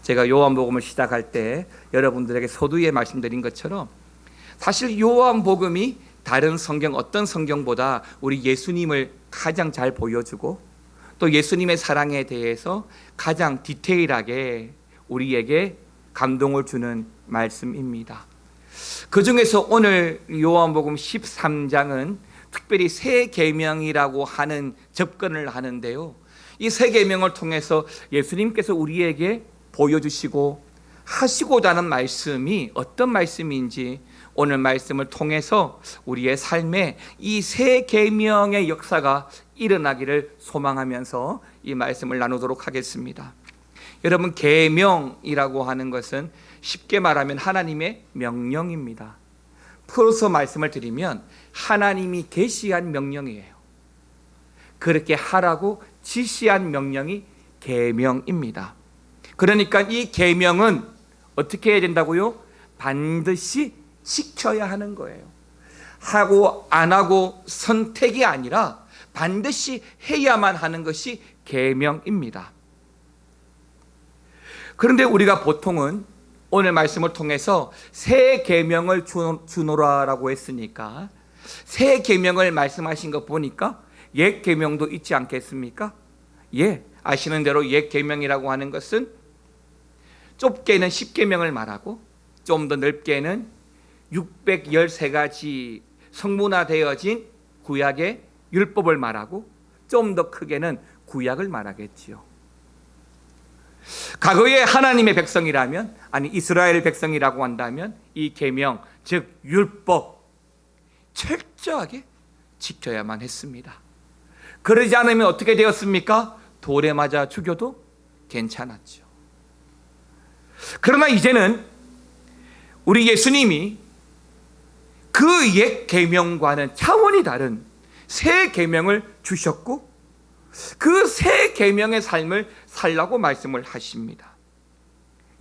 제가 요한복음을 시작할 때 여러분들에게 서두에 말씀드린 것처럼 사실 요한복음이 다른 성경 어떤 성경보다 우리 예수님을 가장 잘 보여주고 또 예수님의 사랑에 대해서 가장 디테일하게 우리에게 감동을 주는 말씀입니다. 그 중에서 오늘 요한복음 13장은 특별히 새 계명이라고 하는 접근을 하는데요, 이 새 계명을 통해서 예수님께서 우리에게 보여주시고 하시고자 하는 말씀이 어떤 말씀인지 오늘 말씀을 통해서 우리의 삶에 이 새 계명의 역사가 일어나기를 소망하면서 이 말씀을 나누도록 하겠습니다. 여러분, 계명이라고 하는 것은 쉽게 말하면 하나님의 명령입니다. 풀어서 말씀을 드리면 하나님이 계시한 명령이에요. 그렇게 하라고 지시한 명령이 계명입니다. 그러니까 이 계명은 어떻게 해야 된다고요? 반드시 지켜야 하는 거예요. 하고 안 하고 선택이 아니라 반드시 해야만 하는 것이 계명입니다. 그런데 우리가 보통은 오늘 말씀을 통해서 새 계명을 주노라라고 했으니까 새 계명을 말씀하신 거 보니까 옛 계명도 있지 않겠습니까? 예, 아시는 대로 옛 계명이라고 하는 것은 좁게는 10계명을 말하고 좀 더 넓게는 613가지 성문화되어진 구약의 율법을 말하고 좀 더 크게는 구약을 말하겠지요. 과거에 하나님의 백성이라면, 아니 이스라엘 백성이라고 한다면 이 계명, 즉 율법 철저하게 지켜야만 했습니다. 그러지 않으면 어떻게 되었습니까? 돌에 맞아 죽여도 괜찮았죠. 그러나 이제는 우리 예수님이 그 옛 계명과는 차원이 다른 새 계명을 주셨고 그 새 계명의 삶을 살라고 말씀을 하십니다.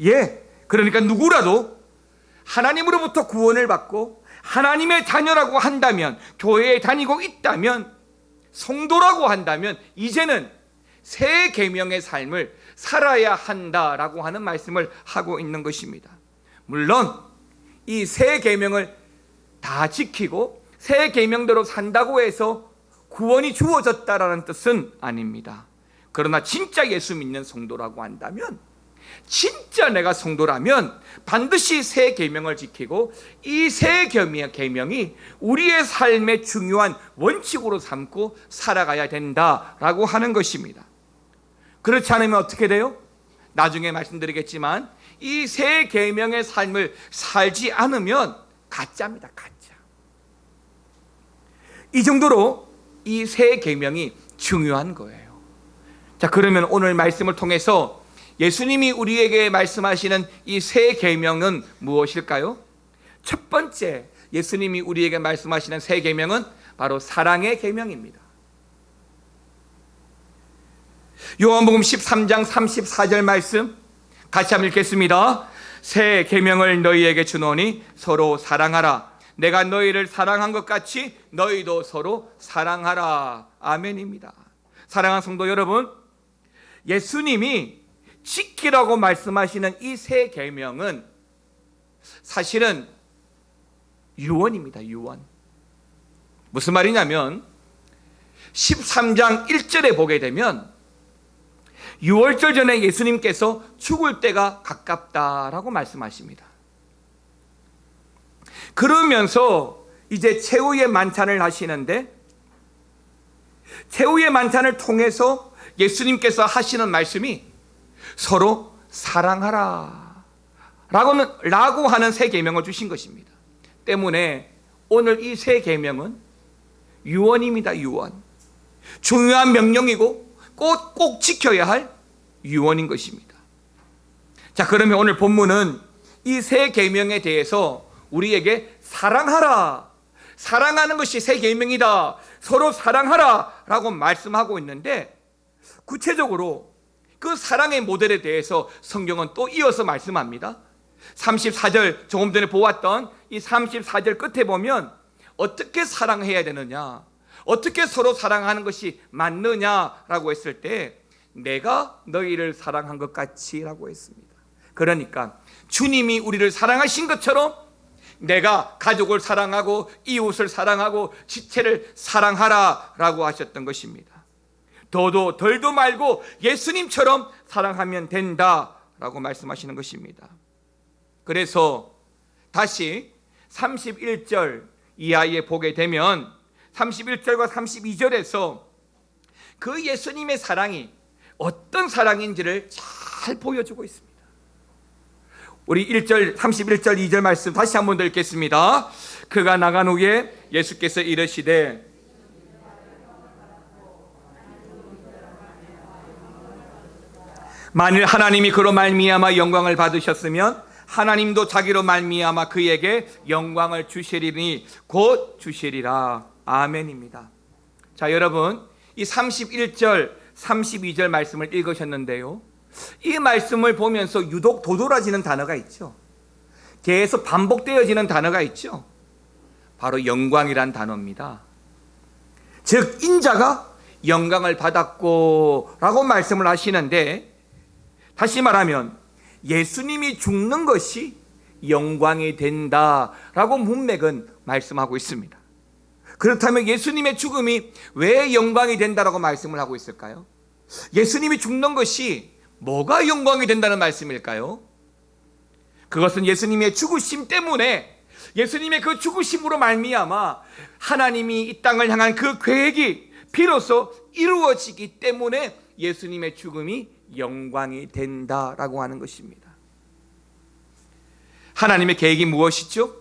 예, 그러니까 누구라도 하나님으로부터 구원을 받고 하나님의 자녀라고 한다면, 교회에 다니고 있다면, 성도라고 한다면 이제는 새 계명의 삶을 살아야 한다라고 하는 말씀을 하고 있는 것입니다. 물론 이 새 계명을 다 지키고 새 계명대로 산다고 해서 구원이 주어졌다라는 뜻은 아닙니다. 그러나 진짜 예수 믿는 성도라고 한다면, 진짜 내가 성도라면 반드시 새 계명을 지키고 이 새 계명이 우리의 삶의 중요한 원칙으로 삼고 살아가야 된다라고 하는 것입니다. 그렇지 않으면 어떻게 돼요? 나중에 말씀드리겠지만 이 새 계명의 삶을 살지 않으면 가짜입니다. 가짜. 이 정도로 이 새 계명이 중요한 거예요. 자, 그러면 오늘 말씀을 통해서 예수님이 우리에게 말씀하시는 이 새 계명은 무엇일까요? 첫 번째, 예수님이 우리에게 말씀하시는 새 계명은 바로 사랑의 계명입니다. 요한복음 13장 34절 말씀 같이 한번 읽겠습니다. 새 계명을 너희에게 주노니 서로 사랑하라. 내가 너희를 사랑한 것 같이 너희도 서로 사랑하라. 아멘입니다. 사랑하는 성도 여러분, 예수님이 지키라고 말씀하시는 이 새 계명은 사실은 유언입니다. 유언. 무슨 말이냐면 13장 1절에 보게 되면 6월절 전에 예수님께서 죽을 때가 가깝다라고 말씀하십니다. 그러면서 이제 최후의 만찬을 하시는데 최후의 만찬을 통해서 예수님께서 하시는 말씀이 서로 사랑하라 라고 하는 새 계명을 주신 것입니다. 때문에 오늘 이 새 계명은 유언입니다. 유언. 중요한 명령이고 꼭 지켜야 할 유언인 것입니다. 자, 그러면 오늘 본문은 이 새 계명에 대해서 우리에게 사랑하라, 사랑하는 것이 새 계명이다, 서로 사랑하라 라고 말씀하고 있는데, 구체적으로 그 사랑의 모델에 대해서 성경은 또 이어서 말씀합니다. 34절, 조금 전에 보았던 이 34절 끝에 보면 어떻게 사랑해야 되느냐, 어떻게 서로 사랑하는 것이 맞느냐라고 했을 때 내가 너희를 사랑한 것 같이 라고 했습니다. 그러니까 주님이 우리를 사랑하신 것처럼 내가 가족을 사랑하고 이웃을 사랑하고 지체를 사랑하라 라고 하셨던 것입니다. 더도 덜도 말고 예수님처럼 사랑하면 된다 라고 말씀하시는 것입니다. 그래서 다시 31절 이하에 보게 되면 31절과 32절에서 그 예수님의 사랑이 어떤 사랑인지를 잘 보여주고 있습니다. 우리 31절 2절 말씀 다시 한번 더 읽겠습니다. 그가 나간 후에 예수께서 이르시되 만일 하나님이 그로 말미암아 영광을 받으셨으면 하나님도 자기로 말미암아 그에게 영광을 주시리니 곧 주시리라. 아멘입니다. 자, 여러분, 이 31절 32절 말씀을 읽으셨는데요, 이 말씀을 보면서 유독 도드라지는 단어가 있죠. 계속 반복되어지는 단어가 있죠. 바로 영광이란 단어입니다. 즉 인자가 영광을 받았고 라고 말씀을 하시는데, 다시 말하면 예수님이 죽는 것이 영광이 된다라고 문맥은 말씀하고 있습니다. 그렇다면 예수님의 죽음이 왜 영광이 된다라고 말씀을 하고 있을까요? 예수님이 죽는 것이 뭐가 영광이 된다는 말씀일까요? 그것은 예수님의 죽으심 때문에, 예수님의 그 죽으심으로 말미암아 하나님이 이 땅을 향한 그 계획이 비로소 이루어지기 때문에 예수님의 죽음이 영광이 된다라고 하는 것입니다. 하나님의 계획이 무엇이죠?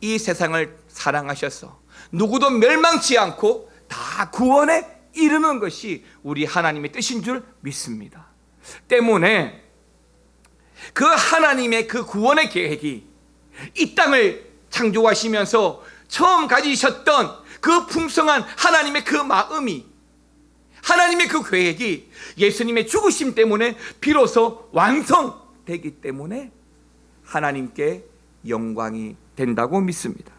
이 세상을 사랑하셔서 누구도 멸망치 않고 다 구원에 이르는 것이 우리 하나님의 뜻인 줄 믿습니다. 때문에 그 하나님의 그 구원의 계획이 이 땅을 창조하시면서 처음 가지셨던 그 풍성한 하나님의 그 마음이, 하나님의 그 계획이 예수님의 죽으심 때문에 비로소 완성되기 때문에 하나님께 영광이 된다고 믿습니다.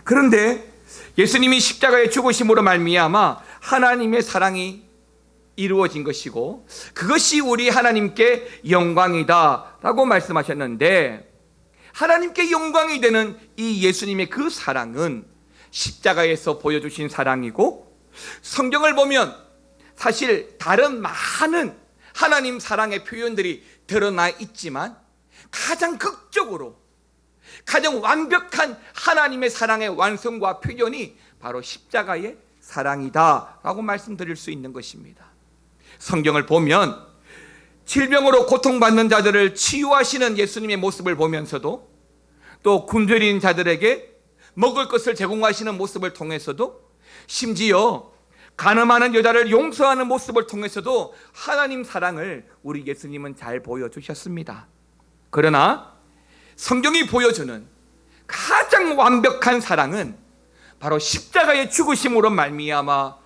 그런데 예수님이 십자가의 죽으심으로 말미암아 하나님의 사랑이 이루어진 것이고 그것이 우리 하나님께 영광이다 라고 말씀하셨는데, 하나님께 영광이 되는 이 예수님의 그 사랑은 십자가에서 보여주신 사랑이고, 성경을 보면 사실 다른 많은 하나님 사랑의 표현들이 드러나 있지만 가장 극적으로 가장 완벽한 하나님의 사랑의 완성과 표현이 바로 십자가의 사랑이다 라고 말씀드릴 수 있는 것입니다. 성경을 보면 질병으로 고통받는 자들을 치유하시는 예수님의 모습을 보면서도, 또 굶주린 자들에게 먹을 것을 제공하시는 모습을 통해서도, 심지어 가늠하는 여자를 용서하는 모습을 통해서도 하나님 사랑을 우리 예수님은 잘 보여주셨습니다. 그러나 성경이 보여주는 가장 완벽한 사랑은 바로 십자가의 죽으심으로 말미암아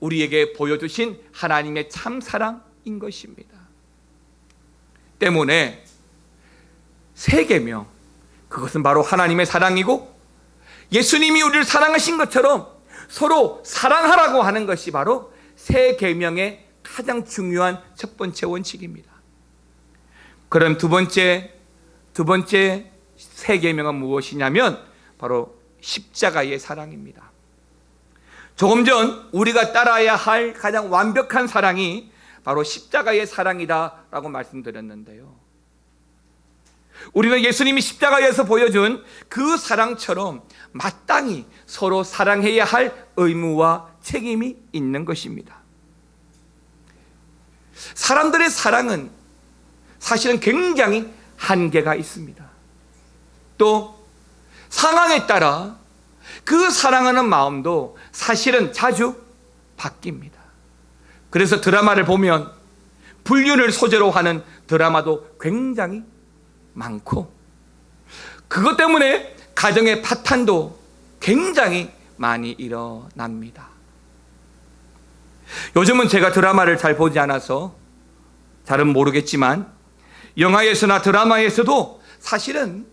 우리에게 보여주신 하나님의 참 사랑인 것입니다. 때문에 세 계명, 그것은 바로 하나님의 사랑이고, 예수님이 우리를 사랑하신 것처럼 서로 사랑하라고 하는 것이 바로 세 계명의 가장 중요한 첫 번째 원칙입니다. 그럼 두 번째 세 계명은 무엇이냐면 바로 십자가의 사랑입니다. 조금 전 우리가 따라야 할 가장 완벽한 사랑이 바로 십자가의 사랑이다라고 말씀드렸는데요, 우리는 예수님이 십자가에서 보여준 그 사랑처럼 마땅히 서로 사랑해야 할 의무와 책임이 있는 것입니다. 사람들의 사랑은 사실은 굉장히 한계가 있습니다. 또 상황에 따라 그 사랑하는 마음도 사실은 자주 바뀝니다. 그래서 드라마를 보면 불륜을 소재로 하는 드라마도 굉장히 많고, 그것 때문에 가정의 파탄도 굉장히 많이 일어납니다. 요즘은 제가 드라마를 잘 보지 않아서 잘은 모르겠지만 영화에서나 드라마에서도 사실은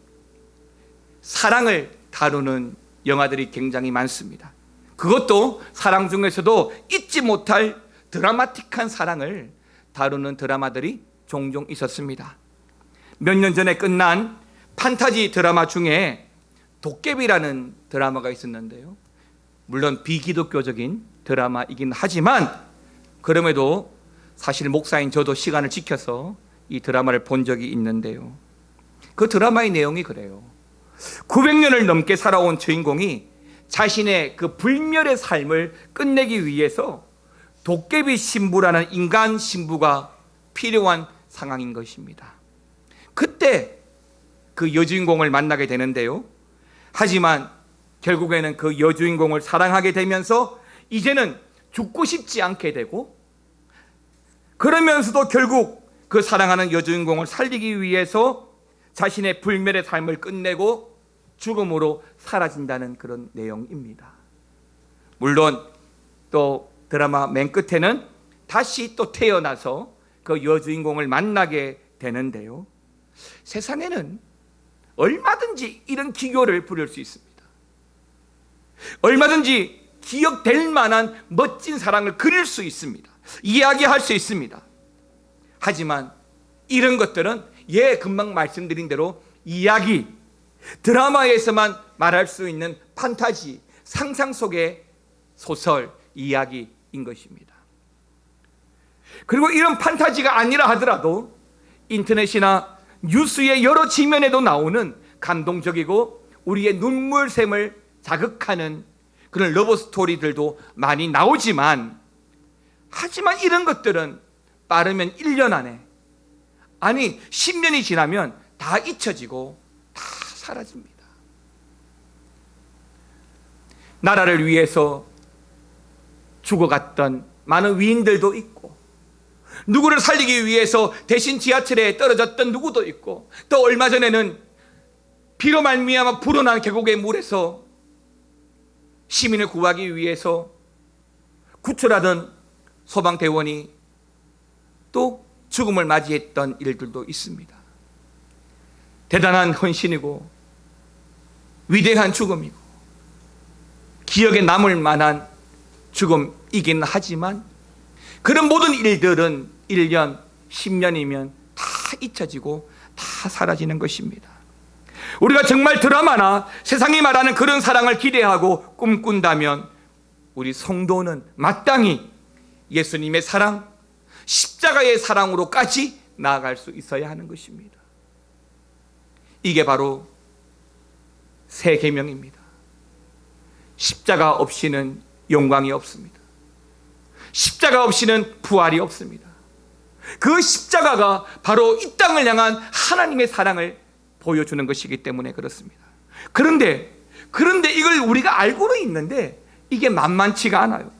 사랑을 다루는 영화들이 굉장히 많습니다. 그것도 사랑 중에서도 잊지 못할 드라마틱한 사랑을 다루는 드라마들이 종종 있었습니다. 몇 년 전에 끝난 판타지 드라마 중에 도깨비라는 드라마가 있었는데요. 물론 비기독교적인 드라마이긴 하지만 그럼에도 사실 목사인 저도 시간을 지켜서 이 드라마를 본 적이 있는데요. 그 드라마의 내용이 그래요. 900년을 넘게 살아온 주인공이 자신의 그 불멸의 삶을 끝내기 위해서 도깨비 신부라는 인간 신부가 필요한 상황인 것입니다. 그때 그 여주인공을 만나게 되는데요. 하지만 결국에는 그 여주인공을 사랑하게 되면서 이제는 죽고 싶지 않게 되고, 그러면서도 결국 그 사랑하는 여주인공을 살리기 위해서 자신의 불멸의 삶을 끝내고 죽음으로 사라진다는 그런 내용입니다. 물론 또 드라마 맨 끝에는 다시 또 태어나서 그 여주인공을 만나게 되는데요. 세상에는 얼마든지 이런 기교를 부릴 수 있습니다. 얼마든지 기억될 만한 멋진 사랑을 그릴 수 있습니다. 이야기할 수 있습니다. 하지만 이런 것들은 금방 말씀드린 대로 이야기, 드라마에서만 말할 수 있는 판타지, 상상 속의 소설, 이야기인 것입니다. 그리고 이런 판타지가 아니라 하더라도 인터넷이나 뉴스의 여러 지면에도 나오는 감동적이고 우리의 눈물샘을 자극하는 그런 러브 스토리들도 많이 나오지만, 하지만 이런 것들은 빠르면 1년 안에, 아니 10년이 지나면 다 잊혀지고 다 사라집니다. 나라를 위해서 죽어갔던 많은 위인들도 있고, 누구를 살리기 위해서 대신 지하철에 떨어졌던 누구도 있고, 또 얼마 전에는 비로 말미암아 불어난 계곡의 물에서 시민을 구하기 위해서 구출하던 소방대원이 또 죽음을 맞이했던 일들도 있습니다. 대단한 헌신이고 위대한 죽음이고 기억에 남을 만한 죽음이긴 하지만, 그런 모든 일들은 1년, 10년이면 다 잊혀지고 다 사라지는 것입니다. 우리가 정말 드라마나 세상이 말하는 그런 사랑을 기대하고 꿈꾼다면 우리 성도는 마땅히 예수님의 사랑, 십자가의 사랑으로까지 나아갈 수 있어야 하는 것입니다. 이게 바로 새 계명입니다. 십자가 없이는 영광이 없습니다. 십자가 없이는 부활이 없습니다. 그 십자가가 바로 이 땅을 향한 하나님의 사랑을 보여주는 것이기 때문에 그렇습니다. 그런데 이걸 우리가 알고는 있는데 이게 만만치가 않아요.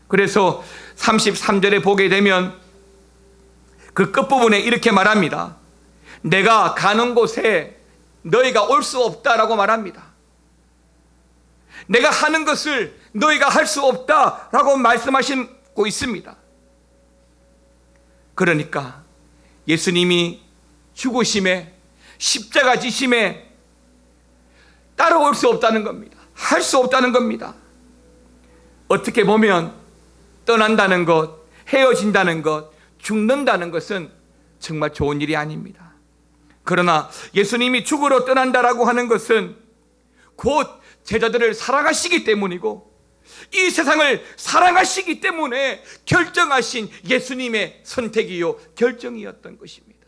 그래서 33절에 보게 되면 그 끝부분에 이렇게 말합니다. 내가 가는 곳에 너희가 올 수 없다라고 말합니다. 내가 하는 것을 너희가 할 수 없다라고 말씀하시고 있습니다. 그러니까 예수님이 죽으심에, 십자가 지심에 따라올 수 없다는 겁니다. 할 수 없다는 겁니다. 어떻게 보면 떠난다는 것, 헤어진다는 것, 죽는다는 것은 정말 좋은 일이 아닙니다. 그러나 예수님이 죽으러 떠난다라고 하는 것은 곧 제자들을 사랑하시기 때문이고, 이 세상을 사랑하시기 때문에 결정하신 예수님의 선택이요 결정이었던 것입니다.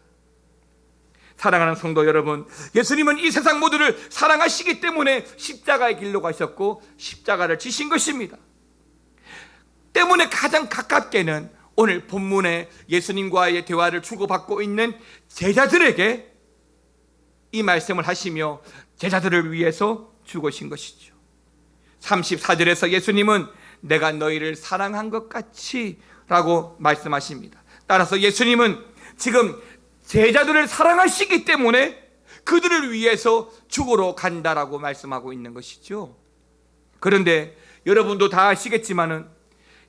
사랑하는 성도 여러분, 예수님은 이 세상 모두를 사랑하시기 때문에 십자가의 길로 가셨고 십자가를 지신 것입니다. 때문에 가장 가깝게는 오늘 본문에 예수님과의 대화를 주고받고 있는 제자들에게 이 말씀을 하시며 제자들을 위해서 죽으신 것이죠. 34절에서 예수님은 내가 너희를 사랑한 것 같이 라고 말씀하십니다. 따라서 예수님은 지금 제자들을 사랑하시기 때문에 그들을 위해서 죽으러 간다라고 말씀하고 있는 것이죠. 그런데 여러분도 다 아시겠지만은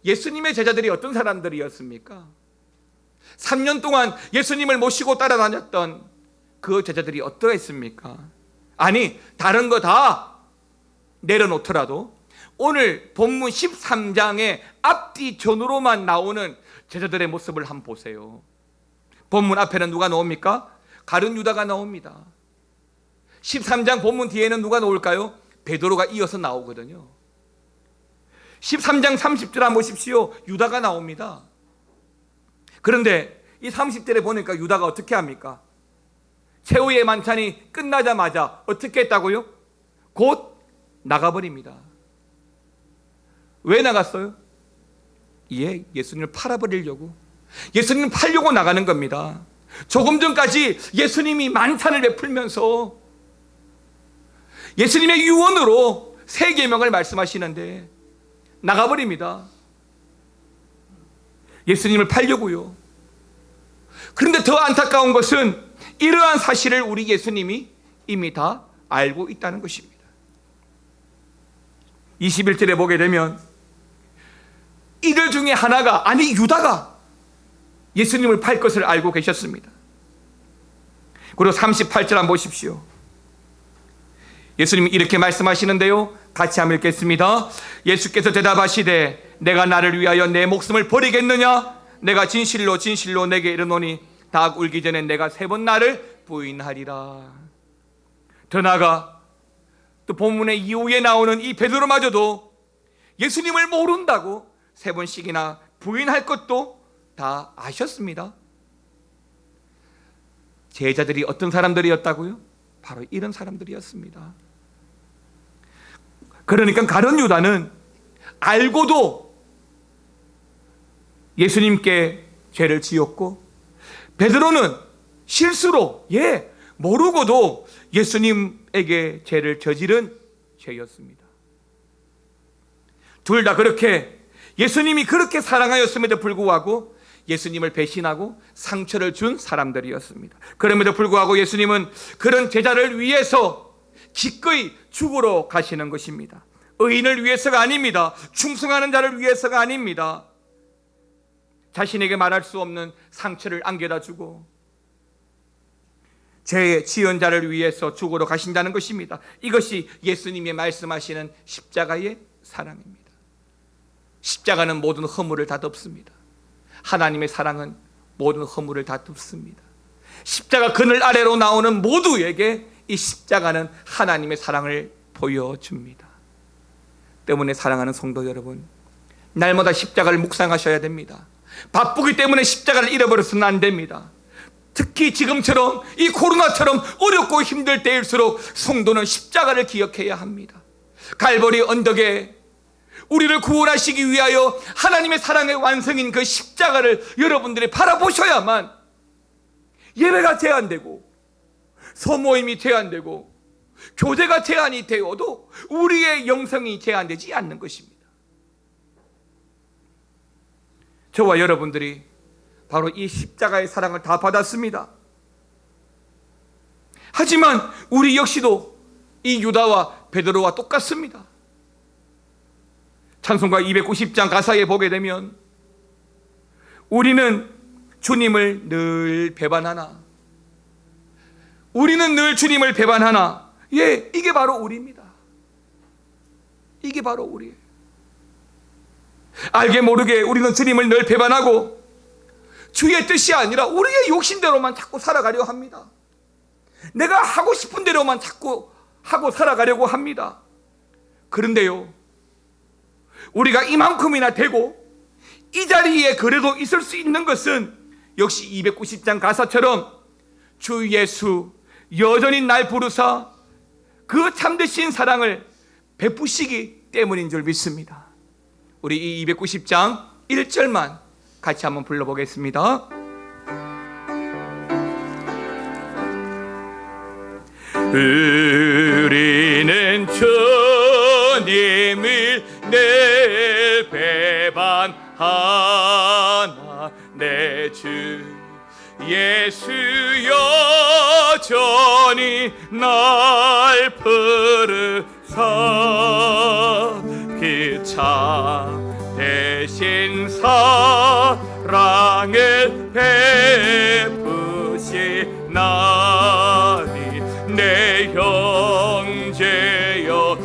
예수님의 제자들이 어떤 사람들이었습니까? 3년 동안 예수님을 모시고 따라다녔던 그 제자들이 어떠했습니까? 아니, 다른 거 다 내려놓더라도 오늘 본문 13장의 앞뒤 전으로만 나오는 제자들의 모습을 한번 보세요. 본문 앞에는 누가 나옵니까? 가룟 유다가 나옵니다. 13장 본문 뒤에는 누가 나올까요? 베드로가 이어서 나오거든요. 13장 30절 한번 보십시오. 유다가 나옵니다. 그런데 이 30절에 보니까 유다가 어떻게 합니까? 최후의 만찬이 끝나자마자 어떻게 했다고요? 곧 나가버립니다. 왜 나갔어요? 예수님을 팔아버리려고, 예수님을 팔려고 나가는 겁니다. 조금 전까지 예수님이 만찬을 베풀면서 예수님의 유언으로 새 계명을 말씀하시는데 나가버립니다. 예수님을 팔려고요. 그런데 더 안타까운 것은 이러한 사실을 우리 예수님이 이미 다 알고 있다는 것입니다. 21절에 보게 되면 이들 중에 하나가, 아니 유다가 예수님을 팔 것을 알고 계셨습니다. 그리고 38절 한번 보십시오. 예수님이 이렇게 말씀하시는데요, 같이 한번 읽겠습니다. 예수께서 대답하시되 내가 나를 위하여 내 목숨을 버리겠느냐? 내가 진실로 진실로 내게 이르노니 닭 울기 전에 내가 3번 나를 부인하리라. 더 나아가 또 본문의 이후에 나오는 이 베드로마저도 예수님을 모른다고 3번씩이나 부인할 것도 다 아셨습니다. 제자들이 어떤 사람들이었다고요? 바로 이런 사람들이었습니다. 그러니까 가룟 유다는 알고도 예수님께 죄를 지었고, 베드로는 실수로 모르고도 예수님에게 죄를 저지른 죄였습니다. 둘 다 그렇게 예수님이 그렇게 사랑하였음에도 불구하고 예수님을 배신하고 상처를 준 사람들이었습니다. 그럼에도 불구하고 예수님은 그런 제자를 위해서 기꺼이 죽으러 가시는 것입니다. 의인을 위해서가 아닙니다. 충성하는 자를 위해서가 아닙니다. 자신에게 말할 수 없는 상처를 안겨다 주고 죄에 지은 자를 위해서 죽으러 가신다는 것입니다. 이것이 예수님이 말씀하시는 십자가의 사랑입니다. 십자가는 모든 허물을 다 덮습니다. 하나님의 사랑은 모든 허물을 다 덮습니다. 십자가 그늘 아래로 나오는 모두에게 이 십자가는 하나님의 사랑을 보여줍니다. 때문에 사랑하는 성도 여러분, 날마다 십자가를 묵상하셔야 됩니다. 바쁘기 때문에 십자가를 잃어버려서는 안 됩니다. 특히 지금처럼 이 코로나처럼 어렵고 힘들 때일수록 성도는 십자가를 기억해야 합니다. 갈보리 언덕에 우리를 구원하시기 위하여 하나님의 사랑의 완성인 그 십자가를 여러분들이 바라보셔야만 예배가 제한되고 소모임이 제한되고 교제가 제한이 되어도 우리의 영성이 제한되지 않는 것입니다. 저와 여러분들이 바로 이 십자가의 사랑을 다 받았습니다. 하지만 우리 역시도 이 유다와 베드로와 똑같습니다. 찬송가 290장 가사에 보게 되면 우리는 주님을 늘 배반하나, 우리는 늘 주님을 배반하나. 이게 바로 우리입니다. 이게 바로 우리예요. 알게 모르게 우리는 주님을 늘 배반하고 주의 뜻이 아니라 우리의 욕심대로만 자꾸 살아가려 합니다. 내가 하고 싶은 대로만 자꾸 하고 살아가려고 합니다. 그런데요, 우리가 이만큼이나 되고 이 자리에 그래도 있을 수 있는 것은 역시 290장 가사처럼 주 예수 여전히 날 부르사 그 참되신 사랑을 베푸시기 때문인 줄 믿습니다. 우리 이 290장 1절만 같이 한번 불러보겠습니다. 우리는 주님을 늘 배반하나 내 주 예수 여전히 날 부르사 그 참되신 사랑을 베푸시나니 내 형제여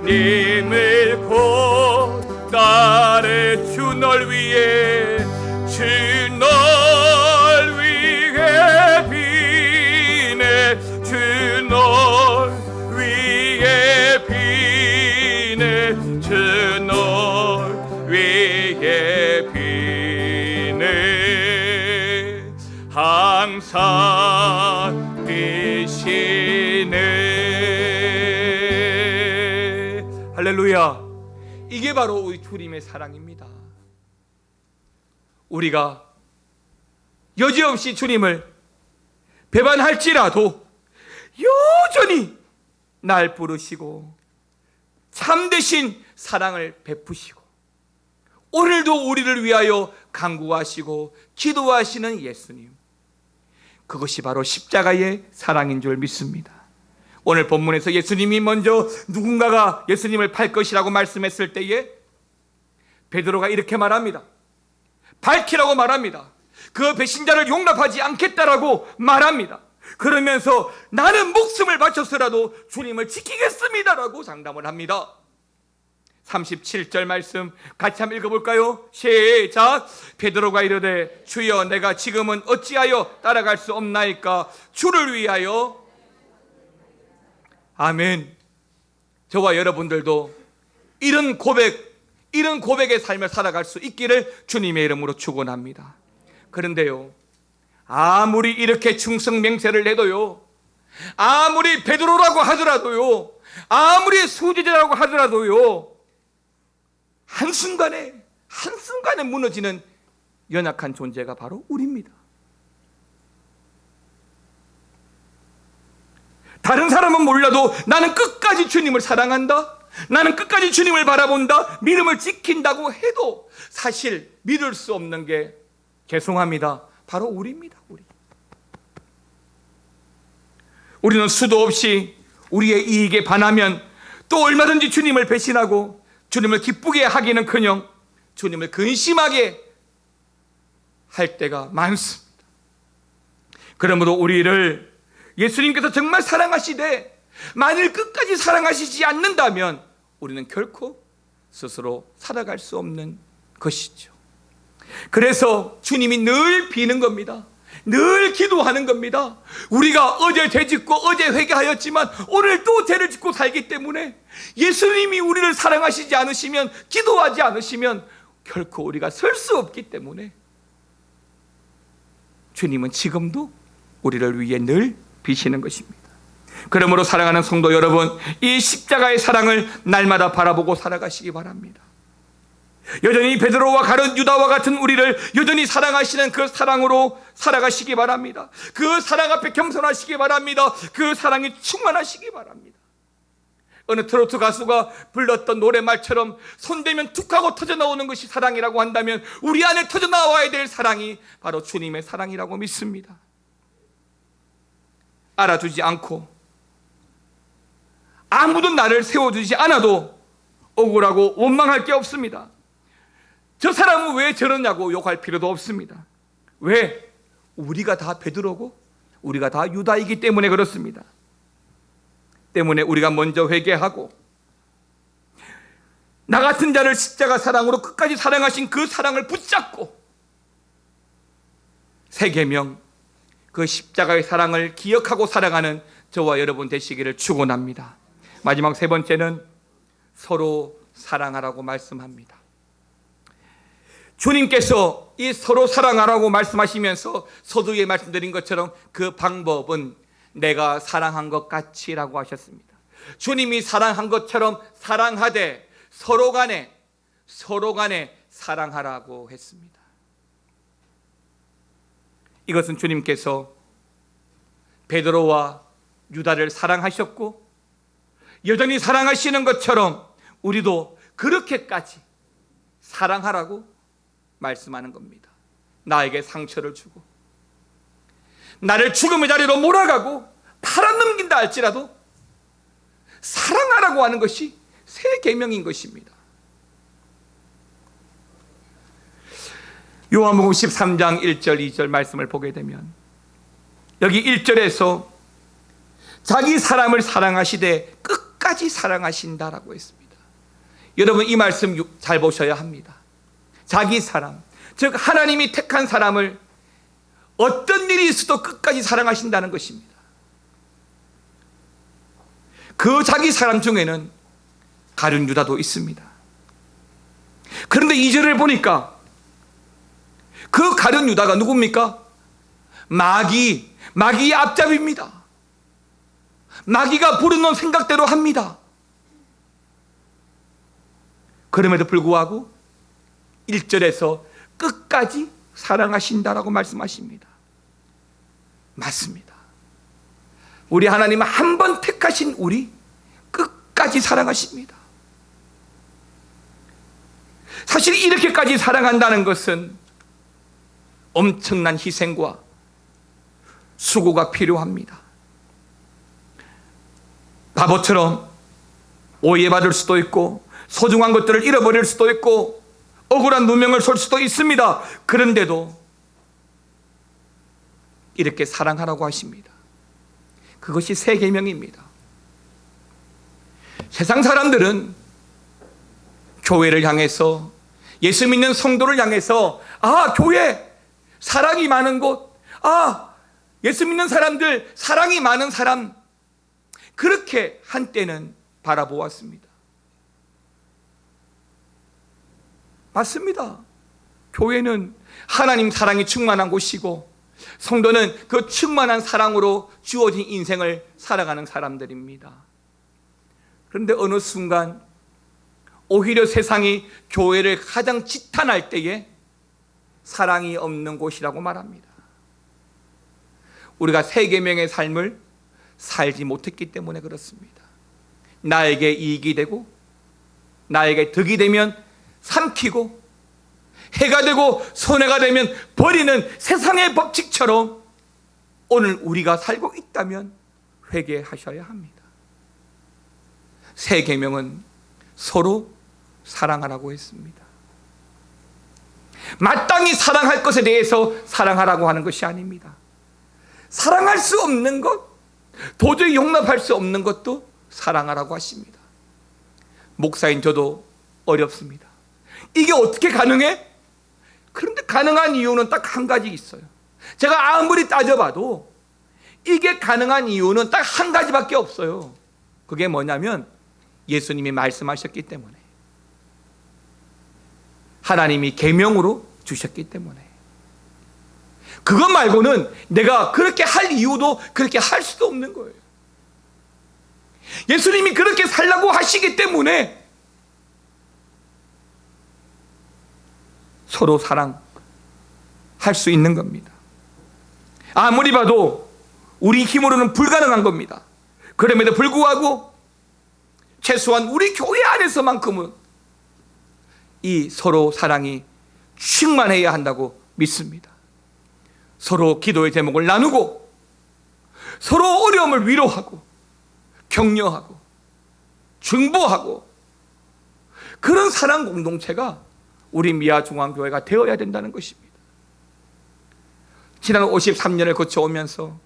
주님을 곧 따르 주 널 위해 항상 계시네. 할렐루야. 이게 바로 우리 주님의 사랑입니다. 우리가 여지없이 주님을 배반할지라도 여전히 날 부르시고 참되신 사랑을 베푸시고 오늘도 우리를 위하여 간구하시고 기도하시는 예수님, 그것이 바로 십자가의 사랑인 줄 믿습니다. 오늘 본문에서 예수님이 먼저 누군가가 예수님을 팔 것이라고 말씀했을 때에 베드로가 이렇게 말합니다. 밝히라고 말합니다. 그 배신자를 용납하지 않겠다라고 말합니다. 그러면서 나는 목숨을 바쳐서라도 주님을 지키겠습니다라고 장담을 합니다. 37절 말씀 같이 한번 읽어볼까요? 시작. 베드로가 이르되 주여 내가 지금은 어찌하여 따라갈 수 없나이까? 주를 위하여. 아멘. 저와 여러분들도 이런 고백의 삶을 살아갈 수 있기를 주님의 이름으로 축원합니다. 그런데요, 아무리 이렇게 충성맹세를 해도요, 아무리 베드로라고 하더라도요, 아무리 수제자라고 하더라도요, 한순간에 무너지는 연약한 존재가 바로 우리입니다. 다른 사람은 몰라도 나는 끝까지 주님을 사랑한다, 나는 끝까지 주님을 바라본다, 믿음을 지킨다고 해도 사실 믿을 수 없는 게, 죄송합니다, 바로 우리입니다. 우리는 수도 없이 우리의 이익에 반하면 또 얼마든지 주님을 배신하고 주님을 기쁘게 하기는커녕 주님을 근심하게 할 때가 많습니다. 그러므로 우리를 예수님께서 정말 사랑하시되 만일 끝까지 사랑하시지 않는다면 우리는 결코 스스로 살아갈 수 없는 것이죠. 그래서 주님이 늘 비는 겁니다. 늘 기도하는 겁니다. 우리가 어제 죄 짓고 어제 회개하였지만 오늘 또 죄를 짓고 살기 때문에 예수님이 우리를 사랑하시지 않으시면, 기도하지 않으시면 결코 우리가 설 수 없기 때문에 주님은 지금도 우리를 위해 늘 비시는 것입니다. 그러므로 사랑하는 성도 여러분, 이 십자가의 사랑을 날마다 바라보고 살아가시기 바랍니다. 여전히 베드로와 가룟 유다와 같은 우리를 여전히 사랑하시는 그 사랑으로 살아가시기 바랍니다. 그 사랑 앞에 겸손하시기 바랍니다. 그 사랑이 충만하시기 바랍니다. 어느 트로트 가수가 불렀던 노래말처럼 손대면 툭 하고 터져나오는 것이 사랑이라고 한다면 우리 안에 터져나와야 될 사랑이 바로 주님의 사랑이라고 믿습니다. 알아주지 않고 아무도 나를 세워주지 않아도 억울하고 원망할 게 없습니다. 저 사람은 왜 저러냐고 욕할 필요도 없습니다. 왜? 우리가 다 베드로고 우리가 다 유다이기 때문에 그렇습니다. 때문에 우리가 먼저 회개하고 나 같은 자를 십자가 사랑으로 끝까지 사랑하신 그 사랑을 붙잡고 새 계명, 그 십자가의 사랑을 기억하고 살아가는 저와 여러분 되시기를 축원합니다. 마지막 세 번째는 서로 사랑하라고 말씀합니다. 주님께서 이 서로 사랑하라고 말씀하시면서 서두에 말씀드린 것처럼 그 방법은 내가 사랑한 것 같이라고 하셨습니다. 주님이 사랑한 것처럼 사랑하되 서로 간에 사랑하라고 했습니다. 이것은 주님께서 베드로와 유다를 사랑하셨고 여전히 사랑하시는 것처럼 우리도 그렇게까지 사랑하라고 말씀하는 겁니다. 나에게 상처를 주고 나를 죽음의 자리로 몰아가고 팔아넘긴다 할지라도 사랑하라고 하는 것이 새 계명인 것입니다. 요한복음 13장 1절 2절 말씀을 보게 되면 여기 1절에서 자기 사람을 사랑하시되 끝까지 사랑하신다라고 했습니다. 여러분 이 말씀 잘 보셔야 합니다. 자기 사람, 즉 하나님이 택한 사람을 어떤 일이 있어도 끝까지 사랑하신다는 것입니다. 그 자기 사람 중에는 가룟 유다도 있습니다. 그런데 2절을 보니까 그 가룟 유다가 누굽니까? 마귀의 앞잡이입니다. 마귀가 부르는 생각대로 합니다. 그럼에도 불구하고 1절에서 끝까지 사랑하신다라고 말씀하십니다. 맞습니다. 우리 하나님은 한 번 택하신 우리 끝까지 사랑하십니다. 사실 이렇게까지 사랑한다는 것은 엄청난 희생과 수고가 필요합니다. 바보처럼 오해받을 수도 있고 소중한 것들을 잃어버릴 수도 있고 억울한 누명을 설 수도 있습니다. 그런데도 이렇게 사랑하라고 하십니다. 그것이 새 계명입니다. 세상 사람들은 교회를 향해서, 예수 믿는 성도를 향해서, 교회 사랑이 많은 곳, 예수 믿는 사람들 사랑이 많은 사람, 그렇게 한때는 바라보았습니다. 맞습니다. 교회는 하나님 사랑이 충만한 곳이고 성도는 그 충만한 사랑으로 주어진 인생을 살아가는 사람들입니다. 그런데 어느 순간 오히려 세상이 교회를 가장 지탄할 때에 사랑이 없는 곳이라고 말합니다. 우리가 새 계명의 삶을 살지 못했기 때문에 그렇습니다. 나에게 이익이 되고 나에게 득이 되면 삼키고 해가 되고 손해가 되면 버리는 세상의 법칙처럼 오늘 우리가 살고 있다면 회개하셔야 합니다. 새 계명은 서로 사랑하라고 했습니다. 마땅히 사랑할 것에 대해서 사랑하라고 하는 것이 아닙니다. 사랑할 수 없는 것, 도저히 용납할 수 없는 것도 사랑하라고 하십니다. 목사인 저도 어렵습니다. 이게 어떻게 가능해? 그런데 가능한 이유는 딱 한 가지 있어요. 제가 아무리 따져봐도 이게 가능한 이유는 딱 한 가지밖에 없어요. 그게 뭐냐면 예수님이 말씀하셨기 때문에, 하나님이 계명으로 주셨기 때문에. 그것 말고는 내가 그렇게 할 이유도 그렇게 할 수도 없는 거예요. 예수님이 그렇게 살라고 하시기 때문에 서로 사랑할 수 있는 겁니다. 아무리 봐도 우리 힘으로는 불가능한 겁니다. 그럼에도 불구하고 최소한 우리 교회 안에서만큼은 이 서로 사랑이 충만해야 한다고 믿습니다. 서로 기도의 제목을 나누고 서로 어려움을 위로하고 격려하고 중보하고 그런 사랑 공동체가 우리 미아중앙교회가 되어야 된다는 것입니다. 지난 53년을 거쳐오면서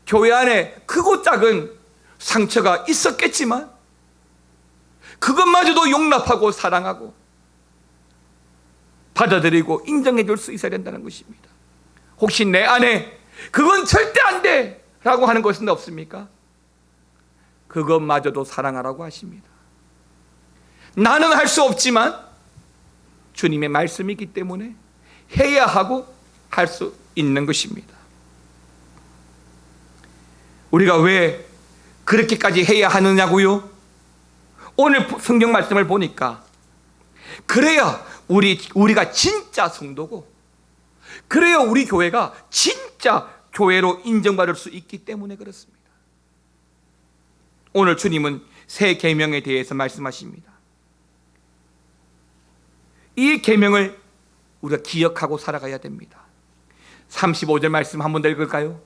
교회 안에 크고 작은 상처가 있었겠지만 그것마저도 용납하고 사랑하고 받아들이고 인정해 줄 수 있어야 된다는 것입니다. 혹시 내 안에 그건 절대 안 돼 라고 하는 것은 없습니까? 그것마저도 사랑하라고 하십니다. 나는 할 수 없지만 주님의 말씀이기 때문에 해야 하고 할 수 있는 것입니다. 우리가 왜 그렇게까지 해야 하느냐고요? 오늘 성경 말씀을 보니까 그래야 우리가 진짜 성도고, 그래야 우리 교회가 진짜 교회로 인정받을 수 있기 때문에 그렇습니다. 오늘 주님은 새 계명에 대해서 말씀하십니다. 이 계명을 우리가 기억하고 살아가야 됩니다. 35절 말씀 한번 더 읽을까요?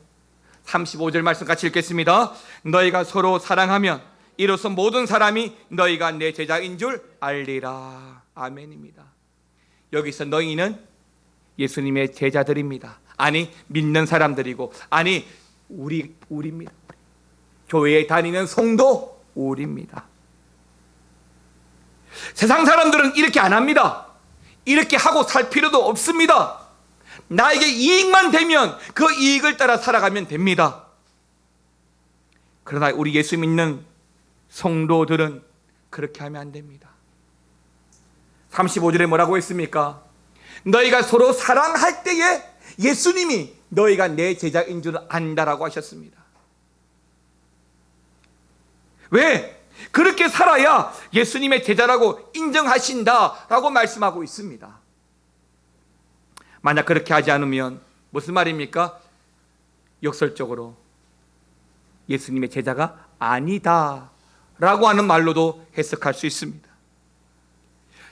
35절 말씀 같이 읽겠습니다. 너희가 서로 사랑하면 이로써 모든 사람이 너희가 내 제자인 줄 알리라. 아멘입니다. 여기서 너희는 예수님의 제자들입니다. 아니, 믿는 사람들이고, 아니, 우리입니다. 교회에 다니는 성도 우리입니다. 세상 사람들은 이렇게 안 합니다. 이렇게 하고 살 필요도 없습니다. 나에게 이익만 되면 그 이익을 따라 살아가면 됩니다. 그러나 우리 예수 믿는 성도들은 그렇게 하면 안 됩니다. 35절에 뭐라고 했습니까? 너희가 서로 사랑할 때에 예수님이 너희가 내 제자인 줄 안다라고 하셨습니다. 왜? 그렇게 살아야 예수님의 제자라고 인정하신다라고 말씀하고 있습니다. 만약 그렇게 하지 않으면 무슨 말입니까? 역설적으로 예수님의 제자가 아니다 라고 하는 말로도 해석할 수 있습니다.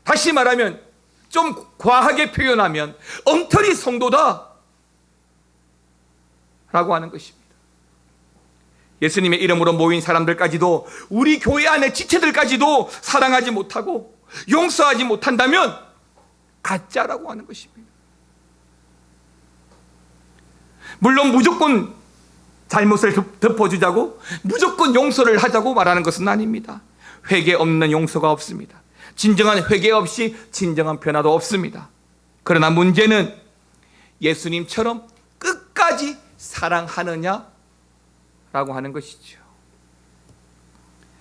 다시 말하면, 좀 과하게 표현하면 엉터리 성도다 라고 하는 것입니다. 예수님의 이름으로 모인 사람들까지도, 우리 교회 안의 지체들까지도 사랑하지 못하고 용서하지 못한다면 가짜라고 하는 것입니다. 물론 무조건 잘못을 덮어주자고, 무조건 용서를 하자고 말하는 것은 아닙니다. 회개 없는 용서가 없습니다. 진정한 회개 없이 진정한 변화도 없습니다. 그러나 문제는 예수님처럼 끝까지 사랑하느냐라고 하는 것이죠.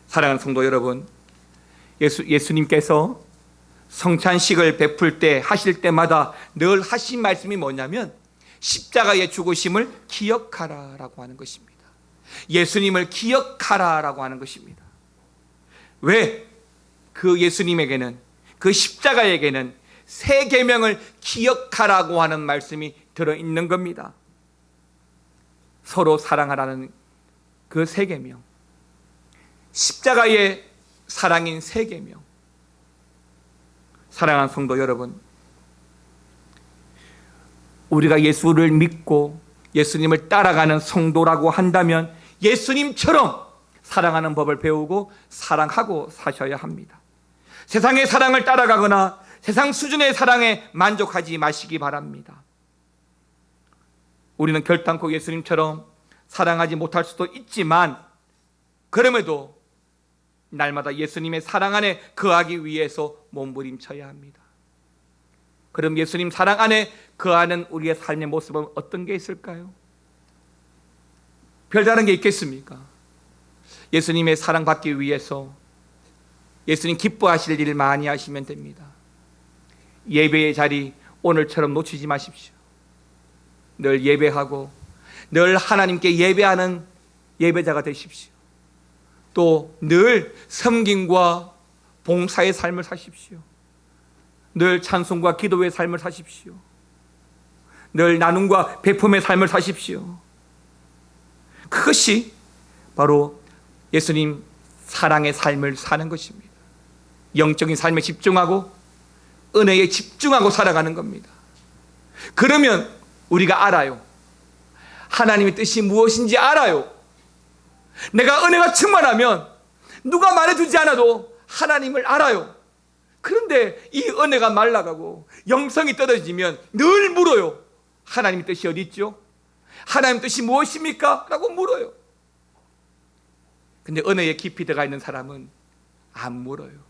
사랑하는 성도 여러분, 예수님께서 성찬식을 베풀 때, 하실 때마다 늘 하신 말씀이 뭐냐면 십자가의 죽으심을 기억하라라고 하는 것입니다. 예수님을 기억하라라고 하는 것입니다. 왜? 그 예수님에게는, 그 십자가에게는 새 계명을 기억하라고 하는 말씀이 들어있는 겁니다. 서로 사랑하라는 그 새 계명, 십자가의 사랑인 새 계명. 사랑하는 성도 여러분, 우리가 예수를 믿고 예수님을 따라가는 성도라고 한다면 예수님처럼 사랑하는 법을 배우고 사랑하고 사셔야 합니다. 세상의 사랑을 따라가거나 세상 수준의 사랑에 만족하지 마시기 바랍니다. 우리는 결단코 예수님처럼 사랑하지 못할 수도 있지만, 그럼에도 날마다 예수님의 사랑 안에 거하기 위해서 몸부림쳐야 합니다. 그럼 예수님 사랑 안에 거하는 우리의 삶의 모습은 어떤 게 있을까요? 별다른 게 있겠습니까? 예수님의 사랑받기 위해서 예수님 기뻐하실 일을 많이 하시면 됩니다. 예배의 자리 오늘처럼 놓치지 마십시오. 늘 예배하고 늘 하나님께 예배하는 예배자가 되십시오. 또 늘 섬김과 봉사의 삶을 사십시오. 늘 찬송과 기도의 삶을 사십시오. 늘 나눔과 베품의 삶을 사십시오. 그것이 바로 예수님 사랑의 삶을 사는 것입니다. 영적인 삶에 집중하고 은혜에 집중하고 살아가는 겁니다. 그러면 우리가 알아요. 하나님의 뜻이 무엇인지 알아요. 내가 은혜가 충만하면 누가 말해주지 않아도 하나님을 알아요. 그런데 이 은혜가 말라가고 영성이 떨어지면 늘 물어요. 하나님의 뜻이 어디 있죠? 하나님의 뜻이 무엇입니까? 라고 물어요. 근데 은혜에 깊이 들어가 있는 사람은 안 물어요.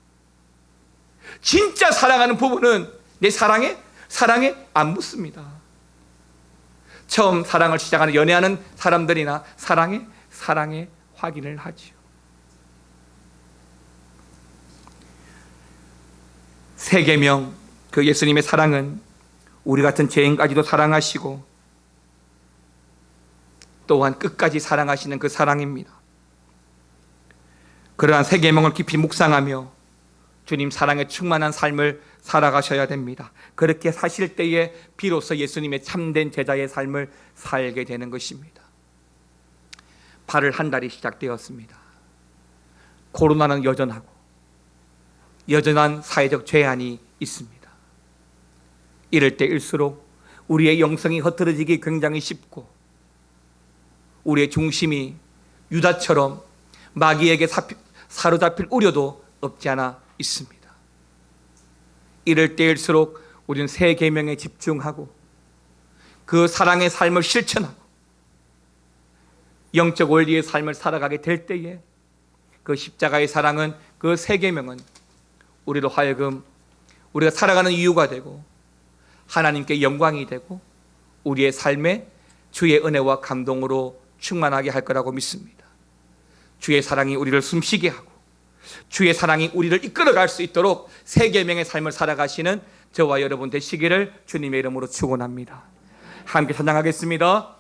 진짜 사랑하는 부부는 내 사랑에 안 묻습니다. 처음 사랑을 시작하는 연애하는 사람들이나 사랑에 확인을 하죠. 새 계명, 그 예수님의 사랑은 우리 같은 죄인까지도 사랑하시고 또한 끝까지 사랑하시는 그 사랑입니다. 그러한 새 계명을 깊이 묵상하며 주님 사랑에 충만한 삶을 살아가셔야 됩니다. 그렇게 사실 때에 비로소 예수님의 참된 제자의 삶을 살게 되는 것입니다. 8월 한 달이 시작되었습니다. 코로나는 여전하고 여전한 사회적 죄안이 있습니다. 이럴 때일수록 우리의 영성이 흐트러지기 굉장히 쉽고 우리의 중심이 유다처럼 마귀에게 사로잡힐 우려도 없지 않아 있습니다. 이럴 때일수록 우리는 새 계명에 집중하고 그 사랑의 삶을 실천하고 영적 원리의 삶을 살아가게 될 때에 그 십자가의 사랑은, 그 새 계명은 우리로 하여금 우리가 살아가는 이유가 되고 하나님께 영광이 되고 우리의 삶에 주의 은혜와 감동으로 충만하게 할 거라고 믿습니다. 주의 사랑이 우리를 숨쉬게 하고 주의 사랑이 우리를 이끌어갈 수 있도록 새 계명의 삶을 살아가시는 저와 여러분 되시기를 주님의 이름으로 축원합니다. 함께 찬양하겠습니다.